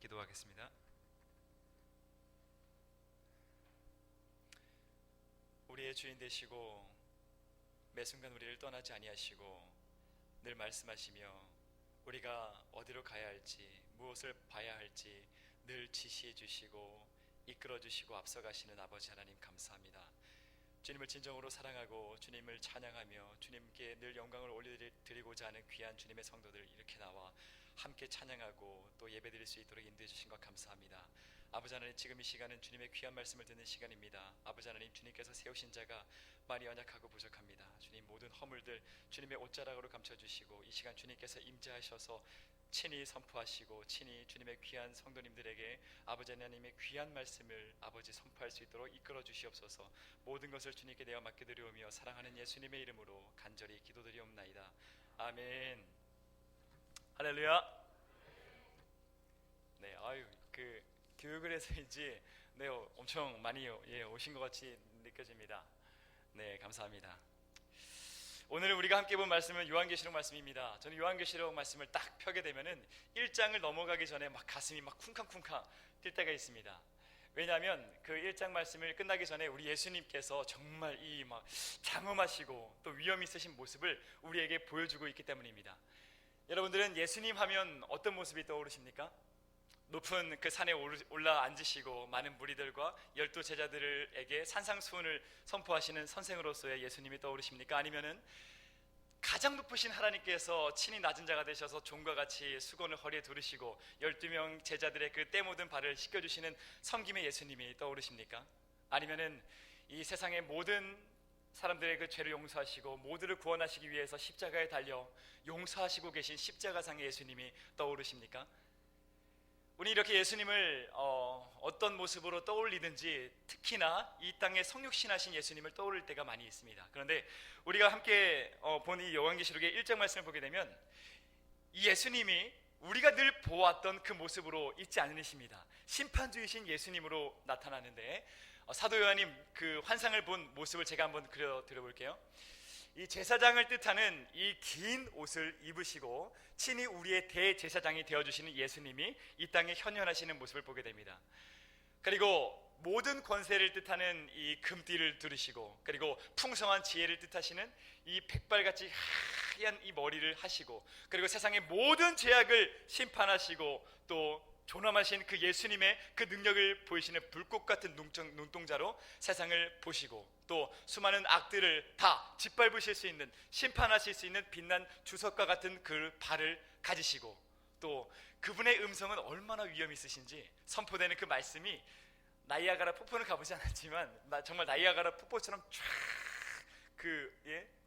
기도하겠습니다. 우리의 주인 되시고 매 순간 우리를 떠나지 아니하시고 늘 말씀하시며 우리가 어디로 가야 할지 무엇을 봐야 할지 늘 지시해 주시고 이끌어 주시고 앞서가시는 아버지 하나님 감사합니다. 주님을 진정으로 사랑하고 주님을 찬양하며 주님께 늘 영광을 올려드리고자 하는 귀한 주님의 성도들 이렇게 나와 함께 찬양하고 또 예배드릴 수 있도록 인도해 주신 것 감사합니다. 아버지 하나님, 지금 이 시간은 주님의 귀한 말씀을 듣는 시간입니다. 아버지 하나님, 주님께서 세우신 자가 많이 연약하고 부족합니다. 주님, 모든 허물들 주님의 옷자락으로 감춰주시고 이 시간 주님께서 임재하셔서 친히 선포하시고 친히 주님의 귀한 성도님들에게 아버지 하나님의 귀한 말씀을 아버지 선포할 수 있도록 이끌어 주시옵소서. 모든 것을 주님께 내어 맡겨드리오며 사랑하는 예수님의 이름으로 간절히 기도드리옵나이다. 아멘. 할렐루야. 네, 교육을 해서인지 엄청 많이 오신 것 같이 느껴집니다. 네, 감사합니다. 오늘 우리가 함께 본 말씀은 요한계시록 말씀입니다. 저는 요한계시록 말씀을 딱 펴게 되면은 1장을 넘어가기 전에 막 가슴이 막 쿵쾅쿵쾅 뛸 때가 있습니다. 왜냐하면 그 1장 말씀을 끝나기 전에 우리 예수님께서 정말 이 막 장엄하시고 또 위험 있으신 모습을 우리에게 보여주고 있기 때문입니다. 여러분들은 예수님 하면 어떤 모습이 떠오르십니까? 높은 그 산에 올라 앉으시고 많은 무리들과 12 제자들에게 산상수훈을 선포하시는 선생으로서의 예수님이 떠오르십니까? 아니면은 가장 높으신 하나님께서 친히 낮은 자가 되셔서 종과 같이 수건을 허리에 두르시고 12명 제자들의 그 때 묻은 발을 씻겨주시는 섬김의 예수님이 떠오르십니까? 아니면은 이 세상의 모든 사람들의 그 죄를 용서하시고 모두를 구원하시기 위해서 십자가에 달려 용서하시고 계신 십자가상의 예수님이 떠오르십니까? 우리 이렇게 예수님을 어떤 모습으로 떠올리든지 특히나 이 땅에 성육신하신 예수님을 떠올릴 때가 많이 있습니다. 그런데 우리가 함께 본 이 요한계시록의 1장 말씀을 보게 되면 이 예수님이 우리가 늘 보았던 그 모습으로 있지 않으십니다. 심판주이신 예수님으로 나타나는데 사도 요한이 그 환상을 본 모습을 제가 한번 그려 드려볼게요. 이 제사장을 뜻하는 이 긴 옷을 입으시고 친히 우리의 대제사장이 되어주시는 예수님이 이 땅에 현현하시는 모습을 보게 됩니다. 그리고 모든 권세를 뜻하는 이 금띠를 두르시고 그리고 풍성한 지혜를 뜻하시는 이 백발같이 하얀 이 머리를 하시고 그리고 세상의 모든 죄악을 심판하시고 또 존엄하신 그 예수님의 그 능력을 보이시는 불꽃 같은 눈동자로 세상을 보시고 또 수많은 악들을 다 짓밟으실 수 있는 심판하실 수 있는 빛난 주석과 같은 그 발을 가지시고 또 그분의 음성은 얼마나 위엄 있으신지 선포되는 그 말씀이 나이아가라 폭포는 가보지 않았지만 정말 나이아가라 폭포처럼 쫙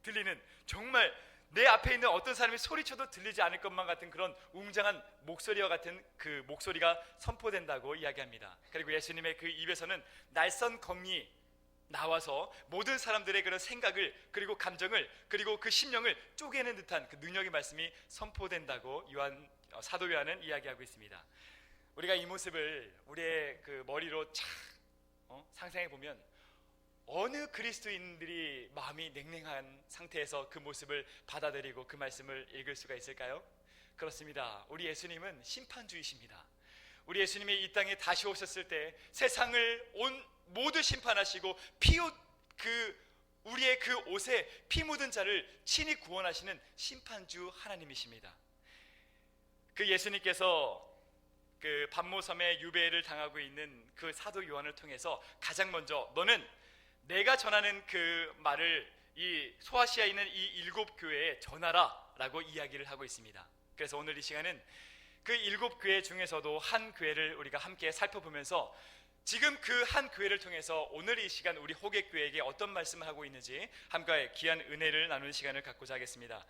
들리는 정말 내 앞에 있는 어떤 사람이 소리쳐도 들리지 않을 것만 같은 그런 웅장한 목소리와 같은 그 목소리가 선포된다고 이야기합니다. 그리고 예수님의 그 입에서는 날선 검이 나와서 모든 사람들의 그런 생각을 그리고 감정을 그리고 그 심령을 쪼개는 듯한 그 능력의 말씀이 선포된다고 사도 요한은 이야기하고 있습니다. 우리가 이 모습을 우리의 그 머리로 착 상상해 보면 어느 그리스도인들이 마음이 냉랭한 상태에서 그 모습을 받아들이고 그 말씀을 읽을 수가 있을까요? 그렇습니다. 우리 예수님은 심판주이십니다. 우리 예수님이 이 땅에 다시 오셨을 때 세상을 모두 심판하시고 우리의 그 옷에 피 묻은 자를 친히 구원하시는 심판주 하나님이십니다. 그 예수님께서 그 반모섬에 유배를 당하고 있는 그 사도 요한을 통해서 가장 먼저 너는 내가 전하는 그 말을 이 소아시아에 있는 이 7 교회에 전하라 라고 이야기를 하고 있습니다. 그래서 오늘 이 시간은 그 7 교회 중에서도 한 교회를 우리가 함께 살펴보면서 지금 그 한 교회를 통해서 오늘 이 시간 우리 호객교회에게 어떤 말씀을 하고 있는지 함께 귀한 은혜를 나누는 시간을 갖고자 하겠습니다.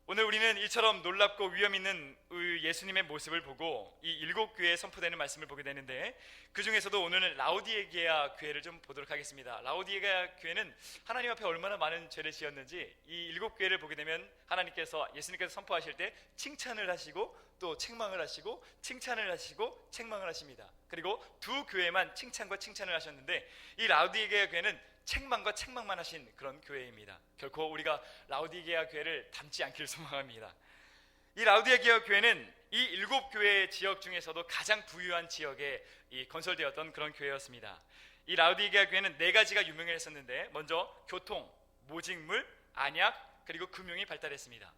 오늘 우리는 이처럼 놀랍고 위험 있는 예수님의 모습을 보고 이 7 교회에 선포되는 말씀을 보게 되는데 그 중에서도 오늘은 라오디게아 교회를 좀 보도록 하겠습니다. 라오디게아 교회는 하나님 앞에 얼마나 많은 죄를 지었는지 이 7 교회를 보게 되면 예수님께서 선포하실 때 칭찬을 하시고 또 책망을 하시고 칭찬을 하시고 책망을 하십니다. 그리고 2 교회만 칭찬과 칭찬을 하셨는데 이 라오디게아 교회는 책망과 책망만 하신 그런 교회입니다. 결코 우리가 라오디게아 교회를 닮지 않기를 소망합니다. 이 라오디게아 교회는 이 7교회 지역 중에서도 가장 부유한 지역에 건설되었던 그런 교회였습니다. 이 라우디게아 교회는 4가지가 유명했었는데, 먼저 교통, 모직물, 안약, 그리고 금융이 발달했습니다.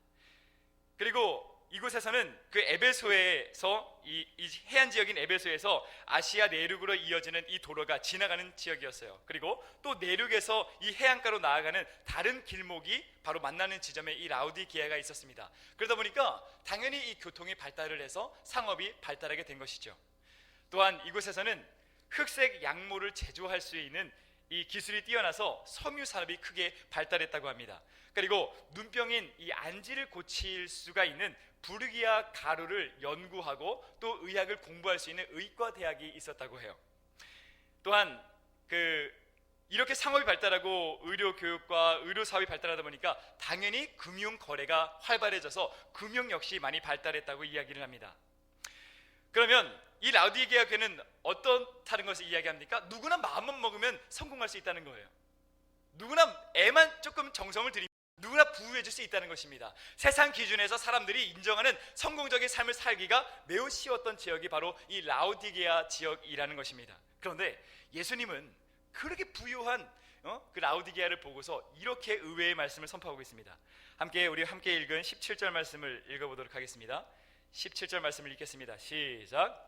그리고 이곳에서는 그 에베소에서 이 해안 지역인 에베소에서 아시아 내륙으로 이어지는 이 도로가 지나가는 지역이었어요. 그리고 또 내륙에서 이 해안가로 나아가는 다른 길목이 바로 만나는 지점에 이 라우디게아가 있었습니다. 그러다 보니까 당연히 이 교통이 발달을 해서 상업이 발달하게 된 것이죠. 또한 이곳에서는 흑색 양모를 제조할 수 있는 이 기술이 뛰어나서 섬유 산업이 크게 발달했다고 합니다. 그리고 눈병인 이 안지를 고칠 수가 있는 부르기아 가루를 연구하고 또 의학을 공부할 수 있는 의과 대학이 있었다고 해요. 또한 이렇게 상업이 발달하고 의료 교육과 의료 사업이 발달하다 보니까 당연히 금융 거래가 활발해져서 금융 역시 많이 발달했다고 이야기를 합니다. 그러면 이 라우디게아 교회는 어떻다는 것을 이야기합니까? 누구나 마음만 먹으면 성공할 수 있다는 거예요. 누구나 애만 조금 정성을 들이면 누구나 부유해질 수 있다는 것입니다. 세상 기준에서 사람들이 인정하는 성공적인 삶을 살기가 매우 쉬웠던 지역이 바로 이 라우디게아 지역이라는 것입니다. 그런데 예수님은 그렇게 부유한 그 라우디게아를 보고서 이렇게 의외의 말씀을 선포하고 있습니다. 우리 함께 읽은 17절 말씀을 읽어보도록 하겠습니다. 17절 말씀을 읽겠습니다. 시작.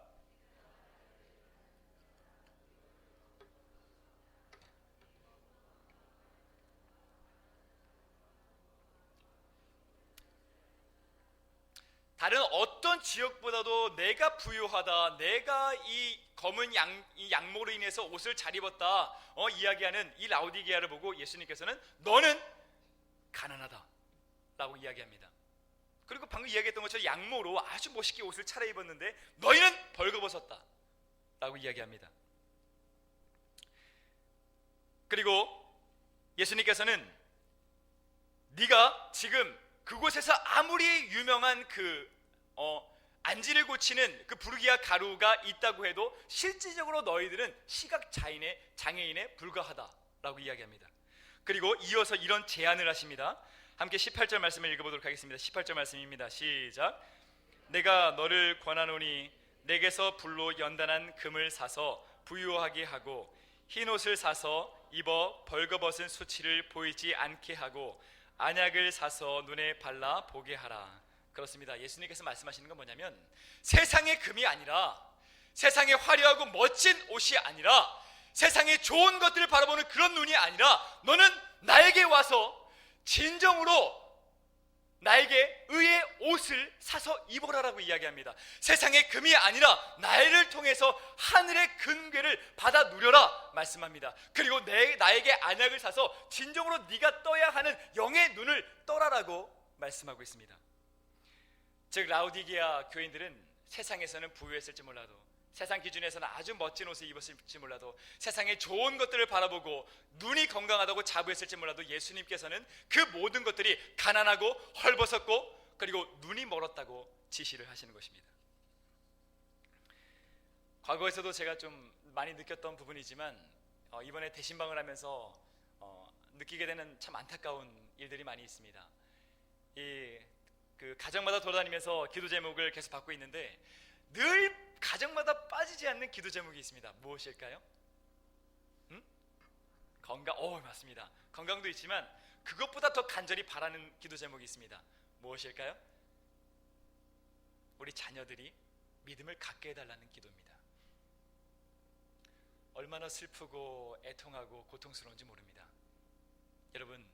다른 어떤 지역보다도 내가 부유하다, 내가 이 검은 이 양모로 인해서 옷을 잘 입었다 이야기하는 이 라우디게아를 보고 예수님께서는 너는 가난하다 라고 이야기합니다. 그리고 방금 이야기했던 것처럼 양모로 아주 멋있게 옷을 차려입었는데 너희는 벌거벗었다 라고 이야기합니다. 그리고 예수님께서는 네가 지금 그곳에서 아무리 유명한 안지를 고치는 그 부르기아 가루가 있다고 해도 실질적으로 너희들은 장애인에 불과하다라고 이야기합니다. 그리고 이어서 이런 제안을 하십니다. 함께 18절 말씀을 읽어보도록 하겠습니다. 18절 말씀입니다. 시작. 내가 너를 권하노니 내게서 불로 연단한 금을 사서 부유하게 하고 흰 옷을 사서 입어 벌거벗은 수치를 보이지 않게 하고 안약을 사서 눈에 발라 보게 하라. 그렇습니다. 예수님께서 말씀하시는 건 뭐냐면 세상의 금이 아니라, 세상의 화려하고 멋진 옷이 아니라, 세상의 좋은 것들을 바라보는 그런 눈이 아니라 너는 나에게 와서 진정으로 나에게 의의 옷을 사서 입어라라고 이야기합니다. 세상의 금이 아니라 나를 통해서 하늘의 근궤를 받아 누려라 말씀합니다. 그리고 나에게 안약을 사서 진정으로 네가 떠야 하는 영의 눈을 떠라라고 말씀하고 있습니다. 즉 라우디게아 교인들은 세상에서는 부유했을지 몰라도, 세상 기준에서는 아주 멋진 옷을 입었을지 몰라도, 세상의 좋은 것들을 바라보고 눈이 건강하다고 자부했을지 몰라도 예수님께서는 그 모든 것들이 가난하고 헐벗었고 그리고 눈이 멀었다고 지시를 하시는 것입니다. 과거에서도 제가 좀 많이 느꼈던 부분이지만 이번에 대신방을 하면서 느끼게 되는 참 안타까운 일들이 많이 있습니다. 그 가정마다 돌아다니면서 기도 제목을 계속 받고 있는데 늘 가정마다 빠지지 않는 기도 제목이 있습니다. 무엇일까요? 건강. 맞습니다. 건강도 있지만 그것보다 더 간절히 바라는 기도 제목이 있습니다. 무엇일까요? 우리 자녀들이 믿음을 갖게 해달라는 기도입니다. 얼마나 슬프고 애통하고 고통스러운지 모릅니다. 여러분,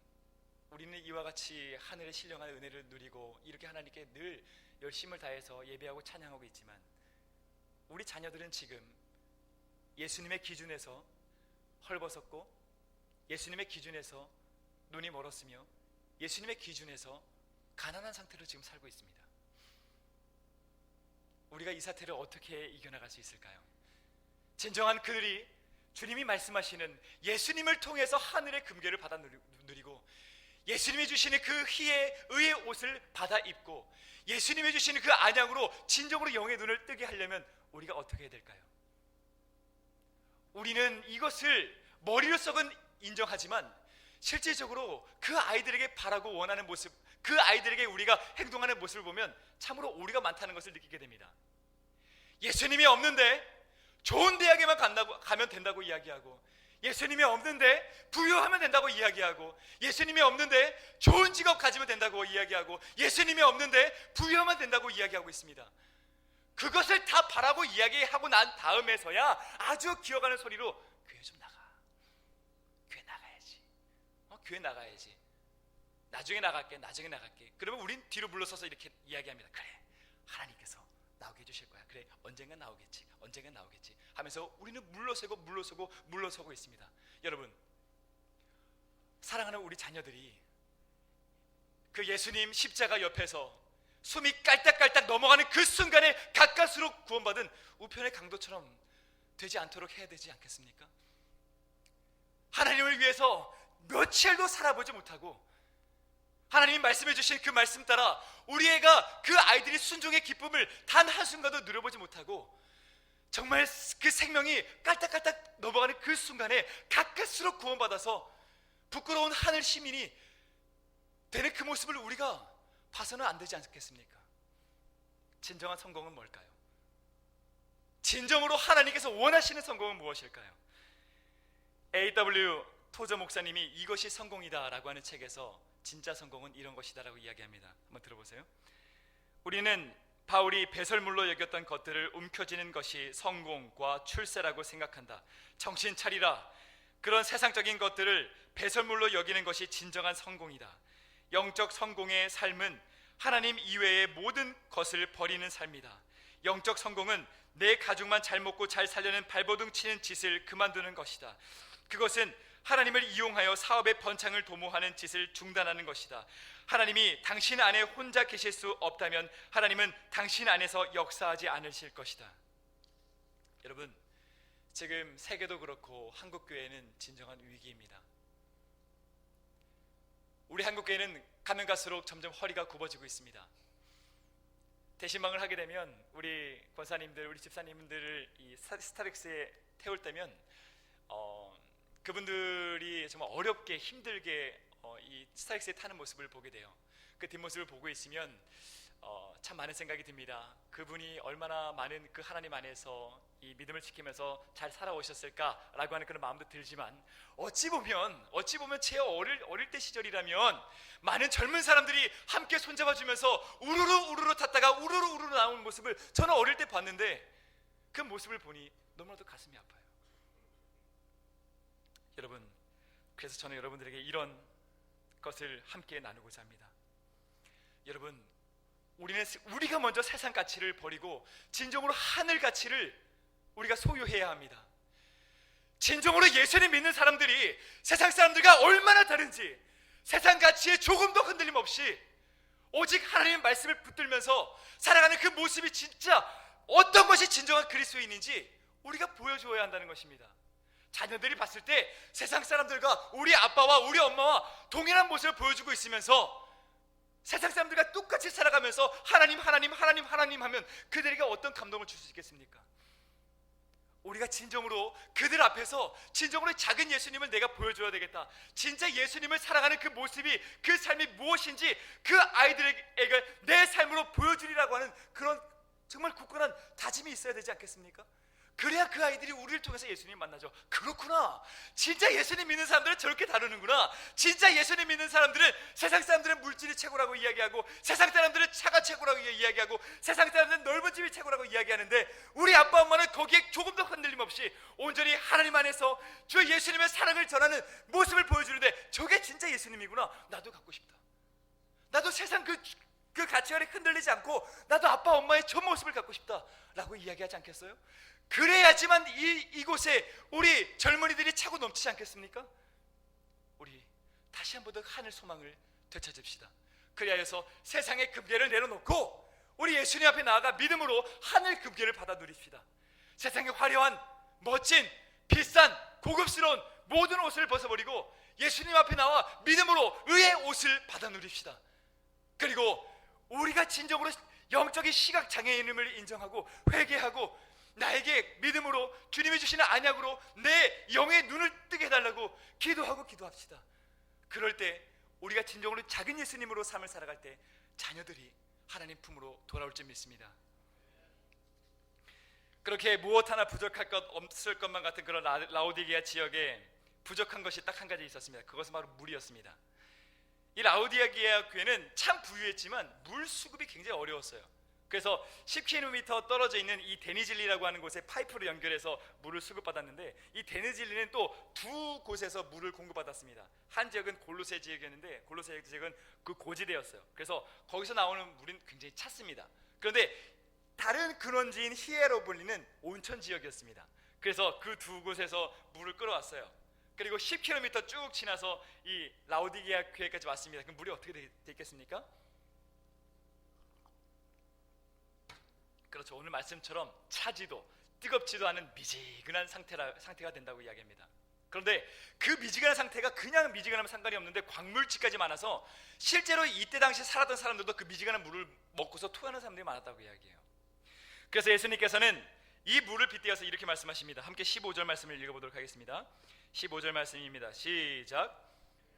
우리는 이와 같이 하늘의 신령한 은혜를 누리고 이렇게 하나님께 늘 열심을 다해서 예배하고 찬양하고 있지만 우리 자녀들은 지금 예수님의 기준에서 헐벗었고 예수님의 기준에서 눈이 멀었으며 예수님의 기준에서 가난한 상태로 지금 살고 있습니다. 우리가 이 사태를 어떻게 이겨나갈 수 있을까요? 진정한 그들이 주님이 말씀하시는 예수님을 통해서 하늘의 금궤를 받아 누리고 예수님이 주시는 그 의의 옷을 받아 입고 예수님이 주시는 그 안양으로 진정으로 영의 눈을 뜨게 하려면 우리가 어떻게 해야 될까요? 우리는 이것을 머리로서는 인정하지만 실질적으로 그 아이들에게 바라고 원하는 모습, 그 아이들에게 우리가 행동하는 모습을 보면 참으로 오류가 많다는 것을 느끼게 됩니다. 예수님이 없는데 좋은 대학에만 가면 된다고 이야기하고, 예수님이 없는데 부유하면 된다고 이야기하고, 예수님이 없는데 좋은 직업 가지면 된다고 이야기하고, 예수님이 없는데 부유하면 된다고 이야기하고 있습니다. 그것을 다 바라고 이야기하고 난 다음에서야 아주 기어가는 소리로 교회 좀 나가, 교회 나가야지, 교회 나가야지, 나중에 나갈게, 나중에 나갈게. 그러면 우린 뒤로 물러서서 이렇게 이야기합니다. 그래, 하나님께서 나오게 해주실 거야. 그래, 언젠간 나오겠지, 언젠간 나오겠지 하면서 우리는 물러서고 있습니다. 여러분, 사랑하는 우리 자녀들이 그 예수님 십자가 옆에서 숨이 깔딱깔딱 넘어가는 그 순간에 가까스로 구원받은 우편의 강도처럼 되지 않도록 해야 되지 않겠습니까? 하나님을 위해서 며칠도 살아보지 못하고 하나님이 말씀해 주신 그 말씀 따라 우리 애가, 그 아이들이 순종의 기쁨을 단 한순간도 누려보지 못하고 정말 그 생명이 깔딱깔딱 넘어가는 그 순간에 가까스로 구원받아서 부끄러운 하늘 시민이 되는 그 모습을 우리가 봐서는 안 되지 않겠습니까? 진정한 성공은 뭘까요? 진정으로 하나님께서 원하시는 성공은 무엇일까요? A.W. 토저 목사님이 이것이 성공이다 라고 하는 책에서 진짜 성공은 이런 것이다 라고 이야기합니다. 한번 들어보세요. 우리는 바울이 배설물로 여겼던 것들을 움켜쥐는 것이 성공과 출세라고 생각한다. 정신 차리라. 그런 세상적인 것들을 배설물로 여기는 것이 진정한 성공이다. 영적 성공의 삶은 하나님 이외의 모든 것을 버리는 삶이다. 영적 성공은 내 가족만 잘 먹고 잘 살려는 발버둥 치는 짓을 그만두는 것이다. 그것은 하나님을 이용하여 사업의 번창을 도모하는 짓을 중단하는 것이다. 하나님이 당신 안에 혼자 계실 수 없다면 하나님은 당신 안에서 역사하지 않으실 것이다. 여러분, 지금 세계도 그렇고 한국교회는 진정한 위기입니다. 우리 한국교회는 가면 갈수록 점점 허리가 굽어지고 있습니다. 대신방을 하게 되면 우리 권사님들, 우리 집사님들을 이 스타렉스에 태울 때면 그분들이 정말 어렵게 힘들게 이 스타렉스에 타는 모습을 보게 돼요. 그 뒷모습을 보고 있으면 참 많은 생각이 듭니다. 그분이 얼마나 많은 그 하나님 안에서 이 믿음을 지키면서 잘 살아오셨을까라고 하는 그런 마음도 들지만, 어찌 보면 제 어릴 때 시절이라면 많은 젊은 사람들이 함께 손잡아주면서 우르르 탔다가 우르르 나오는 모습을 저는 어릴 때 봤는데, 그 모습을 보니 너무나도 가슴이 아파요. 여러분, 그래서 저는 여러분들에게 이런 것을 함께 나누고자 합니다. 여러분, 우리가 먼저 세상 가치를 버리고 진정으로 하늘 가치를 우리가 소유해야 합니다. 진정으로 예수님 믿는 사람들이 세상 사람들과 얼마나 다른지, 세상 가치에 조금도 흔들림 없이 오직 하나님의 말씀을 붙들면서 살아가는 그 모습이 진짜 어떤 것이 진정한 그리스도인인지 우리가 보여줘야 한다는 것입니다. 자녀들이 봤을 때 세상 사람들과 우리 아빠와 우리 엄마와 동일한 모습을 보여주고 있으면서 세상 사람들과 똑같이 살아가면서 하나님 하면 그들에게 어떤 감동을 줄 수 있겠습니까? 우리가 진정으로 그들 앞에서 진정으로 작은 예수님을 내가 보여줘야 되겠다. 진짜 예수님을 살아가는 그 모습이, 그 삶이 무엇인지 그 아이들에게 내 삶으로 보여주리라고 하는 그런 정말 굳건한 다짐이 있어야 되지 않겠습니까? 그래야 그 아이들이 우리를 통해서 예수님 만나죠. 그렇구나, 진짜 예수님 믿는 사람들은 저렇게 다루는구나. 진짜 예수님 믿는 사람들은, 세상 사람들은 물질이 최고라고 이야기하고, 세상 사람들은 차가 최고라고 이야기하고, 세상 사람들은 넓은 집이 최고라고 이야기하는데, 우리 아빠 엄마는 거기에 조금도 흔들림 없이 온전히 하나님 안에서 주 예수님의 사랑을 전하는 모습을 보여주는데, 저게 진짜 예수님이구나. 나도 갖고 싶다. 나도 세상 그 가치관에 흔들리지 않고 나도 아빠 엄마의 저 모습을 갖고 싶다 라고 이야기하지 않겠어요? 그래야지만 이곳에 우리 젊은이들이 차고 넘치지 않겠습니까? 우리 다시 한 번 더 하늘 소망을 되찾읍시다. 그리하여서 세상의 금괴를 내려놓고 우리 예수님 앞에 나아가 믿음으로 하늘 금괴를 받아 누립시다. 세상의 화려한, 멋진, 비싼, 고급스러운 모든 옷을 벗어버리고 예수님 앞에 나와 믿음으로 의의 옷을 받아 누립시다. 그리고 우리가 진정으로 영적인 시각장애인임을 인정하고 회개하고, 나에게 믿음으로 주님이 주시는 안약으로 내 영의 눈을 뜨게 해달라고 기도합시다. 그럴 때 우리가 진정으로 작은 예수님으로 삶을 살아갈 때 자녀들이 하나님 품으로 돌아올 줄 믿습니다. 그렇게 무엇 하나 부족할 것 없을 것만 같은 그런 라오디게아 지역에 부족한 것이 딱 한 가지 있었습니다. 그것은 바로 물이었습니다. 이 라오디게아 교회는 참 부유했지만 물 수급이 굉장히 어려웠어요. 그래서 10km 떨어져 있는 이 데니질리라고 하는 곳에 파이프로 연결해서 물을 수급받았는데, 이 데니질리는 또 두 곳에서 물을 공급받았습니다. 한 지역은 골로새 지역이었는데 골로새 지역은 그 고지대였어요. 그래서 거기서 나오는 물은 굉장히 찼습니다. 그런데 다른 근원지인 히에로볼리는 온천 지역이었습니다. 그래서 그 두 곳에서 물을 끌어왔어요. 그리고 10km 쭉 지나서 이 라오디게아 교회까지 왔습니다. 그럼 물이 어떻게 됐겠습니까? 그렇죠. 오늘 말씀처럼 차지도 뜨겁지도 않은 미지근한 상태가 된다고 이야기합니다. 그런데 그 미지근한 상태가 그냥 미지근하면 상관이 없는데 광물질까지 많아서 실제로 이때 당시 살았던 사람들도 그 미지근한 물을 먹고서 토하는 사람들이 많았다고 이야기해요. 그래서 예수님께서는 이 물을 빗대어서 이렇게 말씀하십니다. 함께 15절 말씀을 읽어보도록 하겠습니다. 15절 말씀입니다. 시작.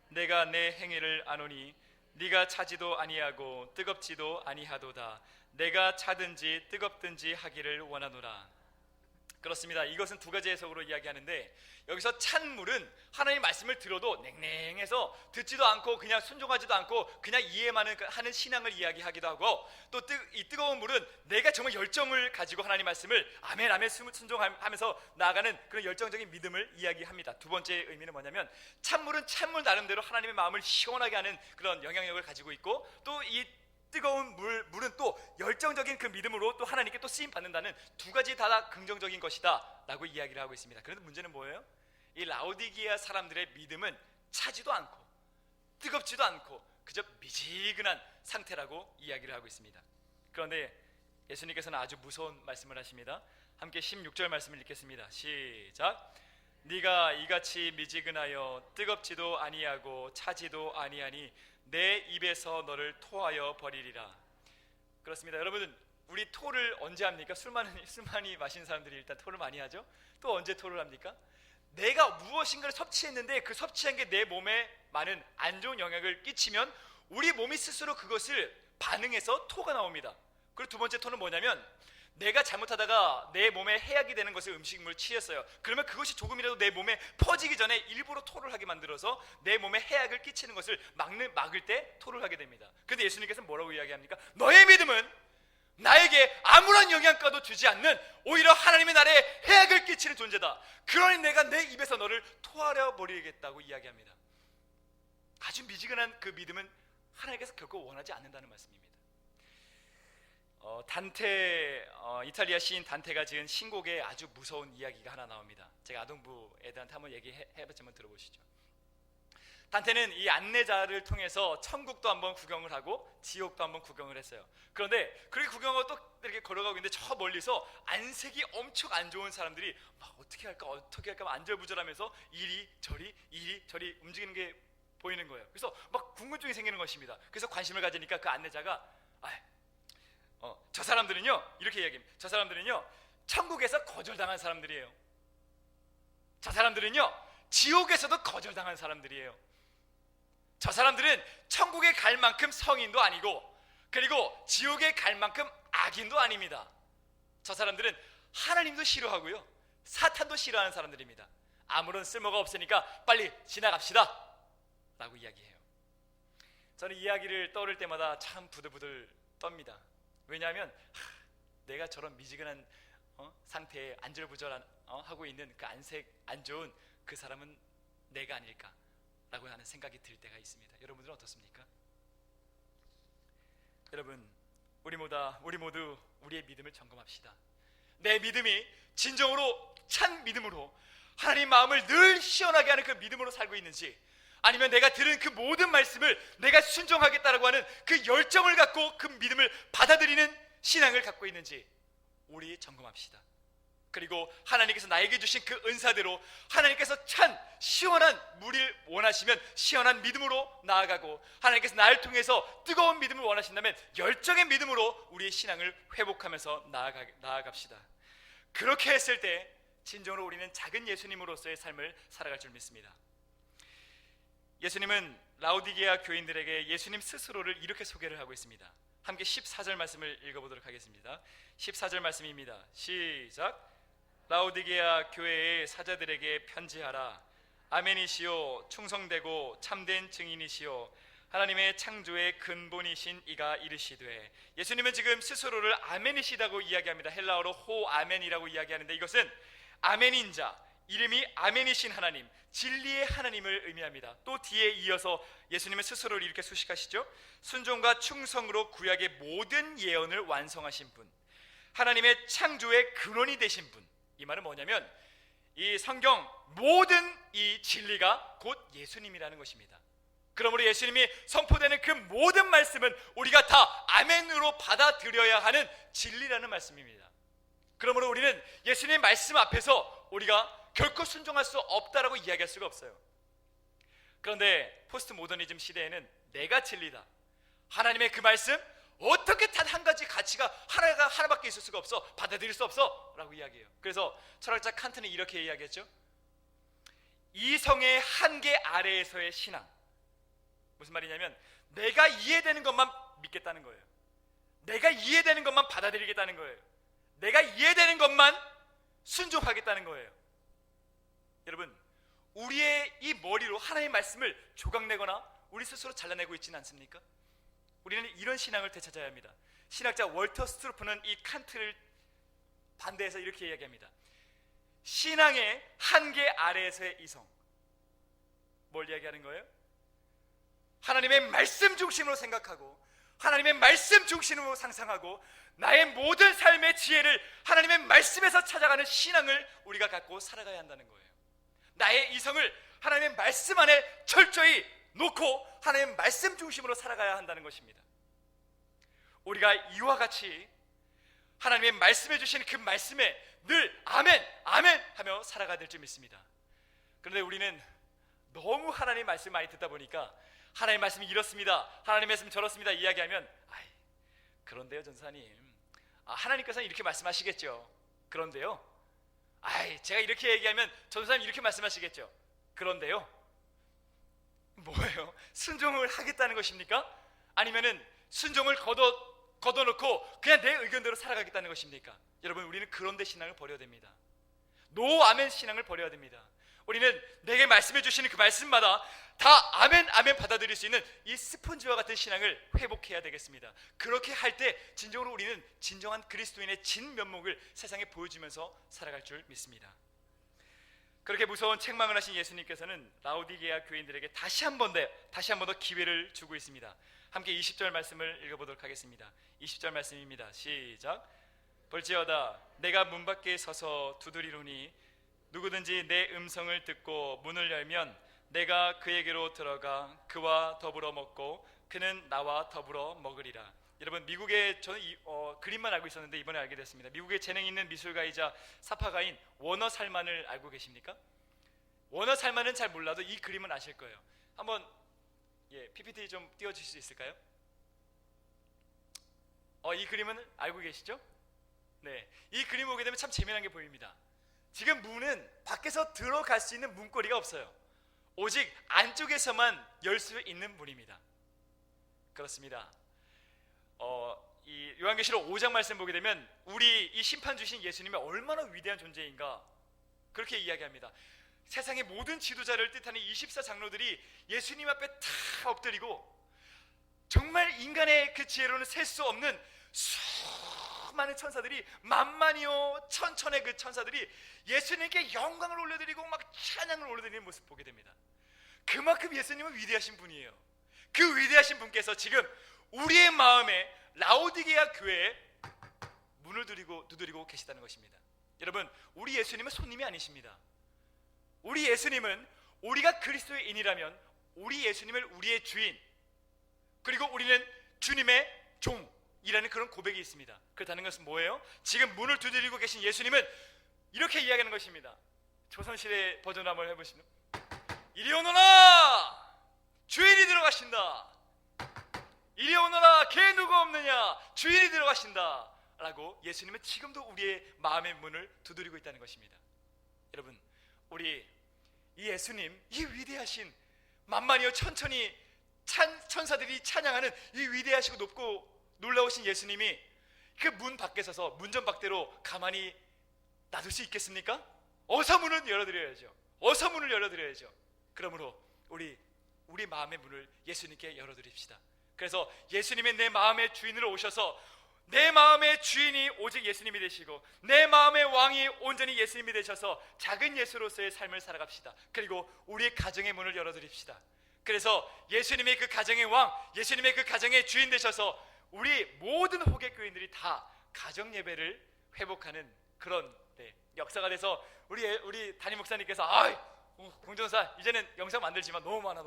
내가 내 행위를 아노니 네가 차지도 아니하고 뜨겁지도 아니하도다. 내가 차든지 뜨겁든지 하기를 원하노라. 그렇습니다. 이것은 두 가지 해석으로 이야기하는데, 여기서 찬 물은 하나님의 말씀을 들어도 냉랭해서 듣지도 않고 그냥 순종하지도 않고 그냥 이해만 하는 신앙을 이야기하기도 하고, 또 이 뜨거운 물은 내가 정말 열정을 가지고 하나님 말씀을 아멘 아멘 순종하면서 나아가는 그런 열정적인 믿음을 이야기합니다. 두 번째 의미는 뭐냐면, 찬물은 찬물 나름대로 하나님의 마음을 시원하게 하는 그런 영향력을 가지고 있고, 또 이 뜨거운 물은 또 열정적인 그 믿음으로 또 하나님께 또 쓰임 받는다는 두 가지 다 긍정적인 것이다 라고 이야기를 하고 있습니다. 그런데 문제는 뭐예요? 이 라오디게아 사람들의 믿음은 차지도 않고 뜨겁지도 않고 그저 미지근한 상태라고 이야기를 하고 있습니다. 그런데 예수님께서는 아주 무서운 말씀을 하십니다. 함께 16절 말씀을 읽겠습니다. 시작. 네가 이같이 미지근하여 뜨겁지도 아니하고 차지도 아니하니 내 입에서 너를 토하여 버리리라. 그렇습니다. 여러분, 우리 토를 언제 합니까? 술 많이 마시는 사람들이 일단 토를 많이 하죠. 또 언제 토를 합니까? 내가 무엇인가를 섭취했는데 그 섭취한 게 내 몸에 많은 안 좋은 영향을 끼치면 우리 몸이 스스로 그것을 반응해서 토가 나옵니다. 그리고 두 번째 토는 뭐냐면, 내가 잘못하다가 내 몸에 해악이 되는 것을 음식물 취했어요. 그러면 그것이 조금이라도 내 몸에 퍼지기 전에 일부러 토를 하게 만들어서 내 몸에 해악을 끼치는 것을 막을 때 토를 하게 됩니다. 그런데 예수님께서는 뭐라고 이야기합니까? 너의 믿음은 나에게 아무런 영향가도 주지 않는 오히려 하나님의 나라에 해악을 끼치는 존재다. 그러니 내가 내 입에서 너를 토하려 버리겠다고 이야기합니다. 아주 미지근한 그 믿음은 하나님께서 결코 원하지 않는다는 말씀입니다. 이탈리아 시인 단테가 지은 신곡에 아주 무서운 이야기가 하나 나옵니다. 제가 아동부 애들한테 한번 얘기해봤지만 들어보시죠. 단테는 이 안내자를 통해서 천국도 한번 구경을 하고 지옥도 한번 구경을 했어요. 그런데 그렇게 구경하고 또 이렇게 걸어가고 있는데 저 멀리서 안색이 엄청 안 좋은 사람들이 막 어떻게 할까 안절부절하면서 이리저리 움직이는 게 보이는 거예요. 그래서 막 궁금증이 생기는 것입니다. 그래서 관심을 가지니까 그 안내자가 저 사람들은요, 이렇게 이야기합니다. 저 사람들은요, 천국에서 거절당한 사람들이에요. 저 사람들은요, 지옥에서도 거절당한 사람들이에요. 저 사람들은 천국에 갈 만큼 성인도 아니고, 그리고 지옥에 갈 만큼 악인도 아닙니다. 저 사람들은 하나님도 싫어하고요, 사탄도 싫어하는 사람들입니다. 아무런 쓸모가 없으니까 빨리 지나갑시다 라고 이야기해요. 저는 이 이야기를 떠올 때마다 참 부들부들 떱니다. 왜냐하면 내가 저런 미지근한 상태에 안절부절 하고 있는 그 안색 안 좋은 그 사람은 내가 아닐까라고 하는 생각이 들 때가 있습니다. 여러분들은 어떻습니까? 여러분, 우리 모두 우리의 믿음을 점검합시다. 내 믿음이 진정으로 찬 믿음으로 하나님 마음을 늘 시원하게 하는 그 믿음으로 살고 있는지, 아니면 내가 들은 그 모든 말씀을 내가 순종하겠다라고 하는 그 열정을 갖고 그 믿음을 받아들이는 신앙을 갖고 있는지 우리 점검합시다. 그리고 하나님께서 나에게 주신 그 은사대로 하나님께서 찬 시원한 물을 원하시면 시원한 믿음으로 나아가고, 하나님께서 나를 통해서 뜨거운 믿음을 원하신다면 열정의 믿음으로 우리의 신앙을 회복하면서 나아갑시다. 그렇게 했을 때 진정으로 우리는 작은 예수님으로서의 삶을 살아갈 줄 믿습니다. 예수님은 라오디게아 교인들에게 예수님 스스로를 이렇게 소개를 하고 있습니다. 함께 14절 말씀을 읽어보도록 하겠습니다. 14절 말씀입니다. 시작. 라오디게아 교회의 사자들에게 편지하라. 아멘이시오, 충성되고 참된 증인이시오, 하나님의 창조의 근본이신 이가 이르시되. 예수님은 지금 스스로를 아멘이시다고 이야기합니다. 헬라어로 호 아멘이라고 이야기하는데, 이것은 아멘인 자, 이름이 아멘이신 하나님, 진리의 하나님을 의미합니다. 또 뒤에 이어서 예수님은 스스로를 이렇게 수식하시죠. 순종과 충성으로 구약의 모든 예언을 완성하신 분, 하나님의 창조의 근원이 되신 분. 이 말은 뭐냐면 이 성경 모든 이 진리가 곧 예수님이라는 것입니다. 그러므로 예수님이 선포되는 그 모든 말씀은 우리가 다 아멘으로 받아들여야 하는 진리라는 말씀입니다. 그러므로 우리는 예수님의 말씀 앞에서 우리가 결코 순종할 수 없다라고 이야기할 수가 없어요. 그런데 포스트 모더니즘 시대에는 내가 진리다, 하나님의 그 말씀 어떻게 단 한 가지 가치가 하나밖에 있을 수가 없어, 받아들일 수 없어 라고 이야기해요. 그래서 철학자 칸트는 이렇게 이야기했죠. 이성의 한계 아래에서의 신앙. 무슨 말이냐면 내가 이해되는 것만 믿겠다는 거예요. 내가 이해되는 것만 받아들이겠다는 거예요. 내가 이해되는 것만 순종하겠다는 거예요. 여러분, 우리의 이 머리로 하나님의 말씀을 조각내거나 우리 스스로 잘라내고 있지는 않습니까? 우리는 이런 신앙을 되찾아야 합니다. 신학자 월터 스트루프는 이 칸트를 반대해서 이렇게 이야기합니다. 신앙의 한계 아래에서의 이성. 뭘 이야기하는 거예요? 하나님의 말씀 중심으로 생각하고 하나님의 말씀 중심으로 상상하고 나의 모든 삶의 지혜를 하나님의 말씀에서 찾아가는 신앙을 우리가 갖고 살아가야 한다는 거예요. 나의 이성을 하나님의 말씀 안에 철저히 놓고 하나님의 말씀 중심으로 살아가야 한다는 것입니다. 우리가 이와 같이 하나님의 말씀해 주신 그 말씀에 늘 아멘 아멘 하며 살아가야 될 줄 믿습니다. 그런데 우리는 너무 하나님의 말씀 많이 듣다 보니까 하나님의 말씀이 이렇습니다, 하나님의 말씀이 저렇습니다 이야기하면 그런데요 전사님, 하나님께서는 이렇게 말씀하시겠죠. 그런데요, 제가 이렇게 얘기하면 전사님 이렇게 말씀하시겠죠. 그런데요. 뭐예요? 순종을 하겠다는 것입니까? 아니면은 순종을 걷어놓고 그냥 내 의견대로 살아가겠다는 것입니까? 여러분, 우리는 그런데 신앙을 버려야 됩니다. 노 아멘 신앙을 버려야 됩니다. 우리는 내게 말씀해 주시는 그 말씀마다 다 아멘 아멘 받아들일 수 있는 이 스펀지와 같은 신앙을 회복해야 되겠습니다. 그렇게 할 때 진정으로 우리는 진정한 그리스도인의 진면목을 세상에 보여주면서 살아갈 줄 믿습니다. 그렇게 무서운 책망을 하신 예수님께서는 라오디게아 교인들에게 다시 한 번 더 기회를 주고 있습니다. 함께 20절 말씀을 읽어보도록 하겠습니다. 20절 말씀입니다. 시작. 볼지어다 내가 문 밖에 서서 두드리노니 누구든지 내 음성을 듣고 문을 열면 내가 그에게로 들어가 그와 더불어 먹고 그는 나와 더불어 먹으리라. 여러분, 미국에 저는 그림만 알고 있었는데 이번에 알게 됐습니다. 미국에 재능 있는 미술가이자 사파가인 워너 살만을 알고 계십니까? 워너 살만은 잘 몰라도 이 그림은 아실 거예요. 한번 PPT 좀 띄워주실 수 있을까요? 이 그림은 알고 계시죠? 네, 이 그림 보게 되면 참 재미난 게 보입니다. 지금 문은 밖에서 들어갈 수 있는 문고리가 없어요. 오직 안쪽에서만 열 수 있는 문입니다. 그렇습니다. 이 요한계시록 5장 말씀 보게 되면 우리 이 심판 주신 예수님이 얼마나 위대한 존재인가 그렇게 이야기합니다. 세상의 모든 지도자를 뜻하는 24장로들이 예수님 앞에 다 엎드리고 정말 인간의 그 지혜로는 셀 수 없는 수많은 천사들이, 만만이요 천천의 그 천사들이 예수님께 영광을 올려드리고 막 찬양을 올려드리는 모습 보게 됩니다. 그만큼 예수님은 위대하신 분이에요. 그 위대하신 분께서 지금 우리의 마음에 라오디게아 교회에 문을 두드리고 계시다는 것입니다. 여러분, 우리 예수님은 손님이 아니십니다. 우리 예수님은 우리가 그리스도인이라면 우리 예수님을 우리의 주인, 그리고 우리는 주님의 종이라는 그런 고백이 있습니다. 그렇다는 것은 뭐예요? 지금 문을 두드리고 계신 예수님은 이렇게 이야기하는 것입니다. 조선시대 버전으로 한번 해보시면, 이리 오너라 주인이 들어가신다, 이리 오너라 개 누구 없느냐 주인이 들어가신다 라고 예수님은 지금도 우리의 마음의 문을 두드리고 있다는 것입니다. 여러분, 우리 이 예수님, 이 위대하신 만만이여 천천히 천사들이 찬양하는 이 위대하시고 높고 놀라우신 예수님이 그 문 밖에 서서 문전 밖대로 가만히 놔둘 수 있겠습니까? 어서 문을 열어드려야죠. 어서 문을 열어드려야죠. 그러므로 우리 마음의 문을 예수님께 열어드립시다. 그래서 예수님의 내 마음의 주인으로 오셔서 내 마음의 주인이 오직 예수님이 되시고 내 마음의 왕이 온전히 예수님이 되셔서 작은 예수로서의 삶을 살아갑시다. 그리고 우리의 가정의 문을 열어드립시다. 그래서 예수님의 그 가정의 왕, 예수님의 그 가정의 주인 되셔서 우리 모든 호객교인들이 다 가정 예배를 회복하는 그런 역사가 돼서 우리 담임 목사님께서 공전사 이제는 영상 만들지만 너무 많아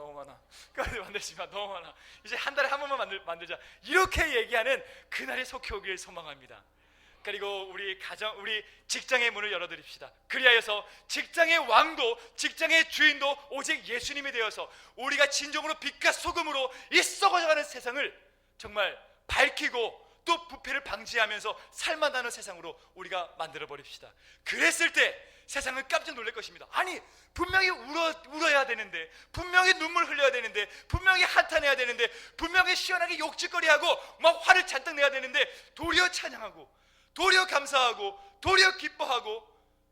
만들지만 너무 많아 이제 한 달에 한 번만 만들자 이렇게 얘기하는 그날이 속히 오길 소망합니다. 그리고 우리 직장의 문을 열어드립시다. 그리하여서 직장의 왕도 직장의 주인도 오직 예수님이 되어서 우리가 진정으로 빛과 소금으로 이 썩어져가는 세상을 정말 밝히고 또 부패를 방지하면서 살만하는 세상으로 우리가 만들어 버립시다. 그랬을 때 세상은 깜짝 놀랄 것입니다. 아니 분명히 울어야 되는데, 분명히 눈물 흘려야 되는데, 분명히 한탄해야 되는데, 분명히 시원하게 욕짓거리하고 막 화를 잔뜩 내야 되는데 도리어 찬양하고 도리어 감사하고 도리어 기뻐하고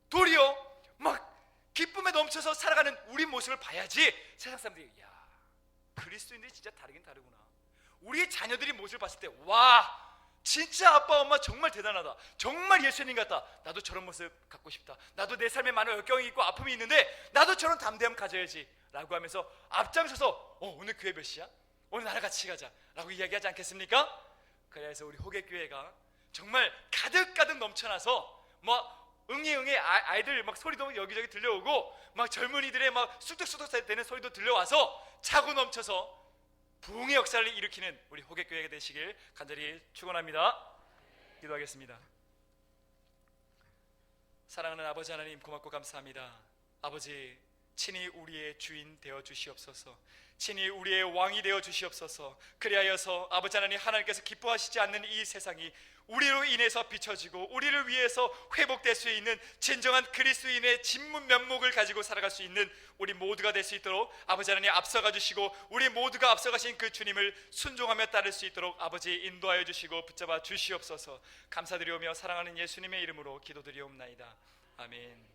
도리어 막 기쁨에 넘쳐서 살아가는 우리 모습을 봐야지 세상 사람들이 야 그리스도인들이 진짜 다르긴 다르구나. 우리 자녀들이 모습을 봤을 때 와 진짜 아빠 엄마 정말 대단하다. 정말 예수님 같다. 나도 저런 모습 갖고 싶다. 나도 내 삶에 많은 역경이 있고 아픔이 있는데 나도 저런 담대함 가져야지 라고 하면서 앞장서서 오늘 교회 몇 시야? 오늘 나랑 같이 가자 라고 이야기하지 않겠습니까? 그래서 우리 호객교회가 정말 가득가득 넘쳐나서 막 응애 아이들 막 소리도 여기저기 들려오고 막 젊은이들의 막 쑥덕쑥덕 되는 소리도 들려와서 차고 넘쳐서 부흥의 역사를 일으키는 우리 호객교회가 되시길 간절히 축원합니다. 기도하겠습니다. 사랑하는 아버지 하나님 고맙고 감사합니다. 아버지 친히 우리의 주인 되어 주시옵소서. 친히 우리의 왕이 되어 주시옵소서. 그리하여서 아버지 하나님께서 기뻐하시지 않는 이 세상이 우리로 인해서 비춰지고 우리를 위해서 회복될 수 있는 진정한 그리스도인의 진문 면목을 가지고 살아갈 수 있는 우리 모두가 될 수 있도록 아버지 하나님 앞서가 주시고 우리 모두가 앞서가신 그 주님을 순종하며 따를 수 있도록 아버지 인도하여 주시고 붙잡아 주시옵소서. 감사드리오며 사랑하는 예수님의 이름으로 기도드리옵나이다. 아멘.